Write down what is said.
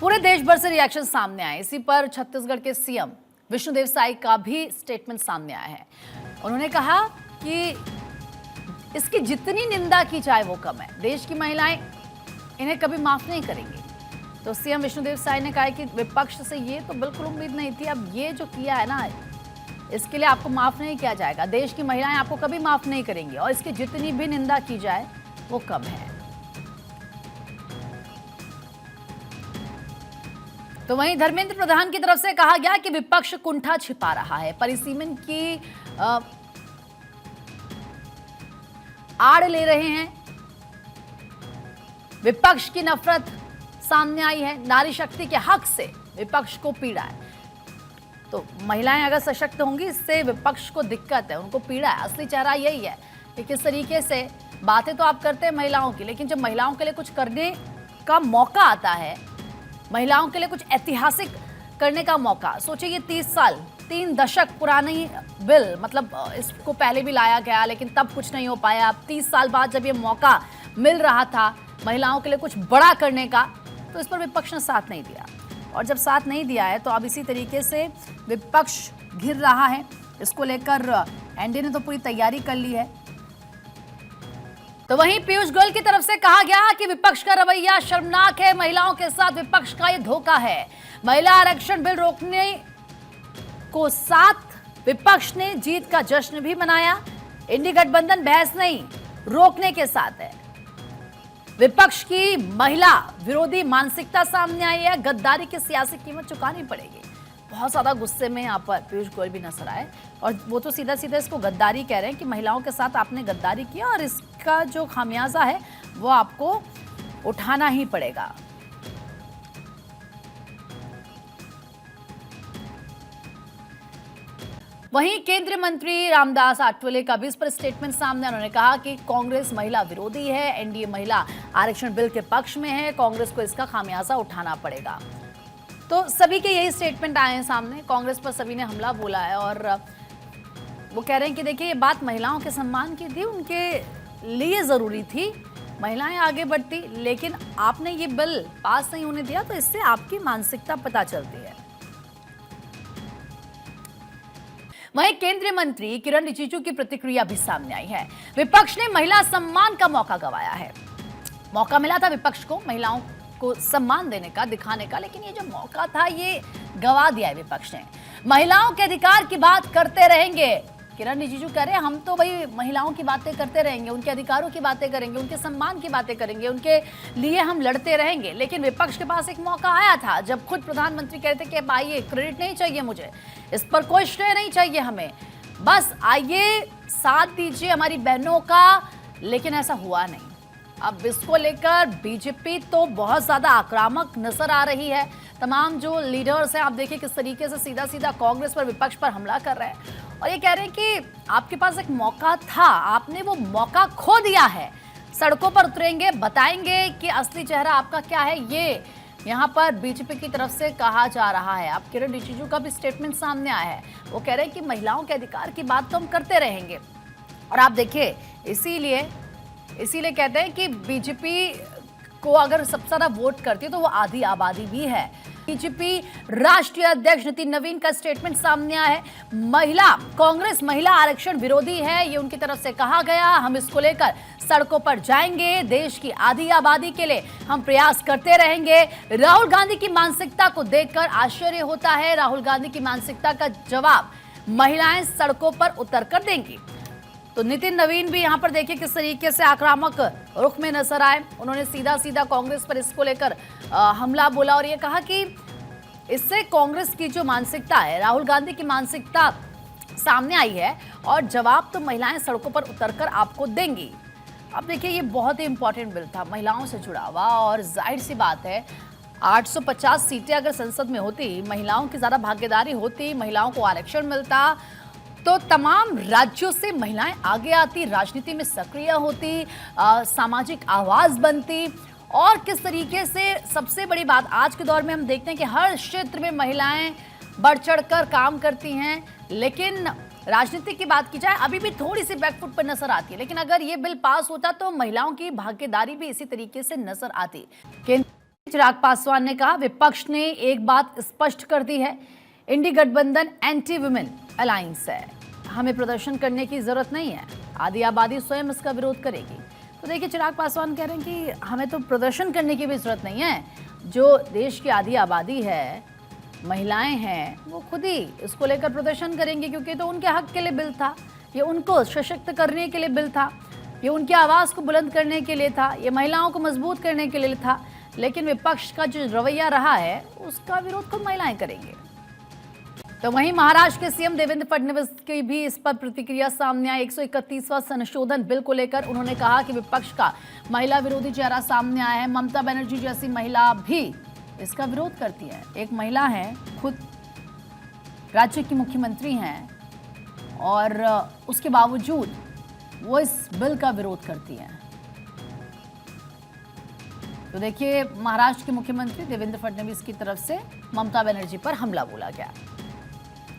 पूरे देश भर से रिएक्शन सामने आए। इसी पर छत्तीसगढ़ के सीएम विष्णुदेव साई का भी स्टेटमेंट सामने आया है। उन्होंने कहा कि इसकी जितनी निंदा की जाए वो कम है। देश की महिलाएं इन्हें कभी माफ नहीं करेंगी। तो सीएम विष्णुदेव साई ने कहा कि विपक्ष से ये तो बिल्कुल उम्मीद नहीं थी। अब ये जो किया है ना, इसके लिए आपको माफ नहीं किया जाएगा। देश की महिलाएं आपको कभी माफ नहीं करेंगी और इसकी जितनी भी निंदा की जाए वो कम है। तो वहीं धर्मेंद्र प्रधान की तरफ से कहा गया कि विपक्ष कुंठा छिपा रहा है, परिसीमन की आड़ ले रहे हैं। विपक्ष की नफरत सामने आई है। नारी शक्ति के हक से विपक्ष को पीड़ा है। तो महिलाएं अगर सशक्त होंगी, इससे विपक्ष को दिक्कत है, उनको पीड़ा है। असली चेहरा यही है कि किस तरीके से बातें तो आप करते हैं महिलाओं की, लेकिन जब महिलाओं के लिए कुछ करने का मौका आता है, महिलाओं के लिए कुछ ऐतिहासिक करने का मौका, सोचिए ये 30 साल 3 दशक पुरानी बिल, मतलब इसको पहले भी लाया गया लेकिन तब कुछ नहीं हो पाया। अब 30 साल बाद जब ये मौका मिल रहा था महिलाओं के लिए कुछ बड़ा करने का, तो इस पर विपक्ष ने साथ नहीं दिया। और जब साथ नहीं दिया है तो अब इसी तरीके से विपक्ष घिर रहा है। इसको लेकर एनडीए ने तो पूरी तैयारी कर ली है। तो वहीं पीयूष गोयल की तरफ से कहा गया कि विपक्ष का रवैया शर्मनाक है। महिलाओं के साथ विपक्ष का ये धोखा है। महिला आरक्षण बिल रोकने को साथ विपक्ष ने जीत का जश्न भी मनाया। इंडी गठबंधन बहस नहीं, रोकने के साथ है। विपक्ष की महिला विरोधी मानसिकता सामने आई है। गद्दारी की सियासी कीमत चुकानी पड़ेगी। बहुत ज्यादा गुस्से में यहाँ पर पीयूष गोयल भी नजर आए और वो तो सीधा सीधा इसको गद्दारी कह रहे हैं कि महिलाओं के साथ आपने गद्दारी किया और इसका जो खामियाजा है वो आपको उठाना ही पड़ेगा। वहीं केंद्रीय मंत्री रामदास आठवले का भी इस पर स्टेटमेंट सामने। उन्होंने कहा कि कांग्रेस महिला विरोधी है, एनडीए महिला आरक्षण बिल के पक्ष में है, कांग्रेस को इसका खामियाजा उठाना पड़ेगा। तो सभी के यही स्टेटमेंट आए हैं सामने। कांग्रेस पर सभी ने हमला बोला है और वो कह रहे हैं कि देखिए ये बात महिलाओं के सम्मान की थी, उनके लिए जरूरी थी, महिलाएं आगे बढ़ती, लेकिन आपने ये बिल पास नहीं होने दिया, तो इससे आपकी मानसिकता पता चलती है। वहीं केंद्रीय मंत्री किरण रिजिजू की प्रतिक्रिया भी सामने आई है। विपक्ष ने महिला सम्मान का मौका गंवाया है। मौका मिला था विपक्ष को महिलाओं को सम्मान देने का, दिखाने का, लेकिन ये जो मौका था ये गंवा दिया है विपक्ष ने। महिलाओं के अधिकार की बात करते रहेंगे। किरण रिजिजू कह रहे हैं हम तो भाई महिलाओं की बातें करते रहेंगे, उनके अधिकारों की बातें करेंगे, उनके सम्मान की बातें करेंगे, उनके लिए हम लड़ते रहेंगे। लेकिन विपक्ष के पास एक मौका आया था जब खुद प्रधानमंत्री कहते कि अब आइए, क्रेडिट नहीं चाहिए मुझे, इस पर कोई श्रेय नहीं चाहिए हमें, बस आइए साथ दीजिए हमारी बहनों का। लेकिन ऐसा हुआ नहीं। अब इसको लेकर बीजेपी तो बहुत ज्यादा आक्रामक नजर आ रही है। तमाम जो लीडर्स हैं, आप देखिए किस तरीके से सीधा सीधा कांग्रेस पर, विपक्ष पर हमला कर रहे हैं और ये कह रहे हैं कि आपके पास एक मौका था, आपने वो मौका खो दिया है। सड़कों पर उतरेंगे, बताएंगे कि असली चेहरा आपका क्या है। ये यहाँ पर बीजेपी की तरफ से कहा जा रहा है। अब किरण रिजिजू का भी स्टेटमेंट सामने आया है। वो कह रहे हैं कि महिलाओं के अधिकार की बात तो हम करते रहेंगे। और आप देखिए इसीलिए कहते हैं कि बीजेपी को अगर सबसे ज्यादा वोट करती है तो वो आधी आबादी भी है। बीजेपी राष्ट्रीय अध्यक्ष नितिन नवीन का स्टेटमेंट सामने आया है। कांग्रेस महिला आरक्षण विरोधी है, ये उनकी तरफ से कहा गया। हम इसको लेकर सड़कों पर जाएंगे, देश की आधी आबादी के लिए हम प्रयास करते रहेंगे। राहुल गांधी की मानसिकता को देखकर आश्चर्य होता है। राहुल गांधी की मानसिकता का जवाब महिलाएं सड़कों पर उतर कर देंगी। तो नितिन नवीन भी यहां पर देखिए किस तरीके से आक्रामक रुख में नजर आए। उन्होंने सीधा सीधा कांग्रेस पर इसको लेकर हमला बोला और ये कहा कि इससे कांग्रेस की जो मानसिकता है, राहुल गांधी की मानसिकता सामने आई है और जवाब तो महिलाएं सड़कों पर उतरकर आपको देंगी। अब देखिए ये बहुत ही इंपॉर्टेंट बिल था, महिलाओं से जुड़ा हुआ, और जाहिर सी बात है 850 सीटें अगर संसद में होती, महिलाओं की ज्यादा भागीदारी होती, महिलाओं को आरक्षण मिलता, तो तमाम राज्यों से महिलाएं आगे आती, राजनीति में सक्रिय होती, सामाजिक आवाज बनती। और किस तरीके से, सबसे बड़ी बात आज के दौर में हम देखते हैं कि हर क्षेत्र में महिलाएं बढ़ चढ़कर काम करती हैं, लेकिन राजनीति की बात की जाए अभी भी थोड़ी सी बैकफुट पर नजर आती है। लेकिन अगर ये बिल पास होता तो महिलाओं की भागीदारी भी इसी तरीके से नजर आती। चिराग पासवान ने कहा विपक्ष ने एक बात स्पष्ट कर दी है, इंडी गठबंधन एंटी वुमेन अलायंस है, हमें प्रदर्शन करने की जरूरत नहीं है, आधी आबादी स्वयं इसका विरोध करेगी। तो देखिए चिराग पासवान कह रहे हैं कि हमें तो प्रदर्शन करने की भी जरूरत नहीं है, जो देश की आधी आबादी है, महिलाएं हैं, वो खुद ही इसको लेकर प्रदर्शन करेंगे, क्योंकि तो उनके हक के लिए बिल था, ये उनको सशक्त करने के लिए बिल था, ये उनकी आवाज़ को बुलंद करने के लिए था, ये महिलाओं को मजबूत करने के लिए था। लेकिन विपक्ष का जो रवैया रहा है उसका विरोध खुद महिलाएं करेंगे। तो वहीं महाराष्ट्र के सीएम देवेंद्र फडणवीस की भी इस पर प्रतिक्रिया सामने आई। 131वां संशोधन बिल को लेकर उन्होंने कहा कि विपक्ष का महिला विरोधी चेहरा सामने आया है। ममता बनर्जी जैसी महिला भी इसका विरोध करती है। एक महिला है, खुद राज्य की मुख्यमंत्री हैं और उसके बावजूद वो इस बिल का विरोध करती हैं। तो देखिए महाराष्ट्र के मुख्यमंत्री देवेंद्र फडणवीस की तरफ से ममता बनर्जी पर हमला बोला गया।